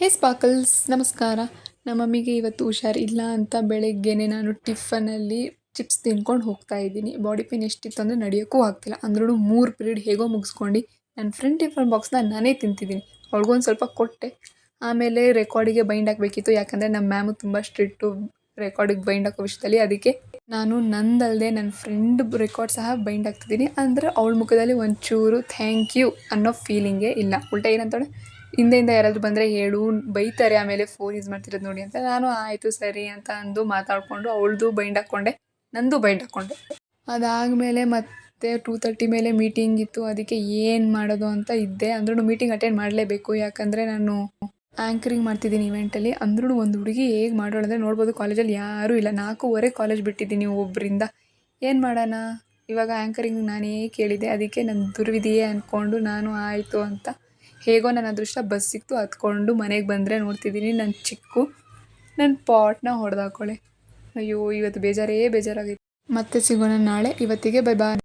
ಹೇ sparkles, ನಮಸ್ಕಾರ. ನಮ್ಮ ಮಮ್ಮಿಗೆ ಇವತ್ತು ಹುಷಾರಿಲ್ಲ ಅಂತ ಬೆಳಗ್ಗೆನೆ ನಾನು ಟಿಫನಲ್ಲಿ ಚಿಪ್ಸ್ ತಿನ್ಕೊಂಡು ಹೋಗ್ತಾ ಇದ್ದೀನಿ. ಬಾಡಿ ಪೇನ್ ಎಷ್ಟಿತ್ತು ಅಂದರೆ ನಡೆಯೋಕ್ಕೂ ಆಗ್ತಿಲ್ಲ. ಅಂದ್ರೂ 3 ಪೀರಿಯಡ್ ಹೇಗೋ ಮುಗಿಸ್ಕೊಂಡು ನನ್ನ ಫ್ರೆಂಡ್ ಟಿಫನ್ ಬಾಕ್ಸ್ನ ನಾನೇ ತಿಂತಿದ್ದೀನಿ. ಅವ್ಳಿಗೊಂದು ಸ್ವಲ್ಪ ಕೊಟ್ಟೆ. ಆಮೇಲೆ ರೆಕಾರ್ಡಿಗೆ ಬೈಂಡ್ ಹಾಕಬೇಕಿತ್ತು, ಯಾಕಂದರೆ ನಮ್ಮ ಮ್ಯಾಮು ತುಂಬ ಸ್ಟ್ರಿಕ್ಟು ರೆಕಾರ್ಡಿಗೆ ಬೈಂಡ್ ಹಾಕೋ ವಿಷಯದಲ್ಲಿ. ಅದಕ್ಕೆ ನಾನು ನಂದಲ್ಲದೆ ನನ್ನ ಫ್ರೆಂಡ್ ರೆಕಾರ್ಡ್ ಸಹ ಬೈಂಡ್ ಹಾಕ್ತಿದ್ದೀನಿ. ಅಂದರೆ ಅವಳ ಮುಖದಲ್ಲಿ ಒಂಚೂರು ಥ್ಯಾಂಕ್ ಯು ಅನ್ನೋ ಫೀಲಿಂಗೇ ಇಲ್ಲ. ಉಲ್ಟಾ ಏನಂತಾಳೆ, ಹಿಂದೆಯಿಂದ ಯಾರಾದರೂ ಬಂದರೆ ಹೇಳು, ಬೈತಾರೆ ಆಮೇಲೆ ಫೋನ್ ಯೂಸ್ ಮಾಡ್ತಿರೋದು ನೋಡಿ ಅಂತ. ನಾನು ಆಯಿತು ಸರಿ ಅಂತ ಅಂದು ಮಾತಾಡಿಕೊಂಡು ಅವಳದು ಬೈಂಡ್ ಹಾಕ್ಕೊಂಡೆ, ನಂದು ಬೈಂಡ್ ಹಾಕ್ಕೊಂಡೆ. ಅದಾದಮೇಲೆ ಮತ್ತೆ 2:30 ಮೇಲೆ ಮೀಟಿಂಗ್ ಇತ್ತು. ಅದಕ್ಕೆ ಏನು ಮಾಡೋದು ಅಂತ ಇದ್ದೆ. ಅಂದ್ರೂ ಮೀಟಿಂಗ್ ಅಟೆಂಡ್ ಮಾಡಲೇಬೇಕು, ಯಾಕಂದರೆ ನಾನು ಆ್ಯಂಕರಿಂಗ್ ಮಾಡ್ತಿದ್ದೀನಿ ಇವೆಂಟಲ್ಲಿ. ಅಂದ್ರೂ ಒಂದು ಹುಡುಗಿ ಹೇಗೆ ಮಾಡೋಳು ಅಂದರೆ ನೋಡ್ಬೋದು, ಕಾಲೇಜಲ್ಲಿ ಯಾರೂ ಇಲ್ಲ. 4:15 ಕಾಲೇಜ್ ಬಿಟ್ಟಿದ್ದೀನಿ ಒಬ್ಬರಿಂದ. ಏನು ಮಾಡೋಣ, ಇವಾಗ ಆ್ಯಂಕರಿಂಗ್ ನಾನೇ ಕೇಳಿದೆ. ಅದಕ್ಕೆ ನನ್ನ ದುರ್ವಿಧಿಯೇ ಅಂದ್ಕೊಂಡು ನಾನು ಆಯಿತು ಅಂತ ಹೇಗೋ ನನ್ನ ಅದೃಷ್ಟ ಬಸ್ ಸಿಕ್ತು. ಹತ್ಕೊಂಡು ಮನೆಗೆ ಬಂದರೆ ನೋಡ್ತಿದ್ದೀನಿ ನನ್ನ ಚಿಕ್ಕು ನನ್ನ ಪಾಟ್ನ ಹೊಡೆದಾಕೊಳ್ಳೆ. ಅಯ್ಯೋ, ಇವತ್ತು ಬೇಜಾರಾಗೈತೆ. ಮತ್ತೆ ಸಿಗೋಣ ನಾಳೆ. ಇವತ್ತಿಗೆ ಬೈ ಬಾಯ್.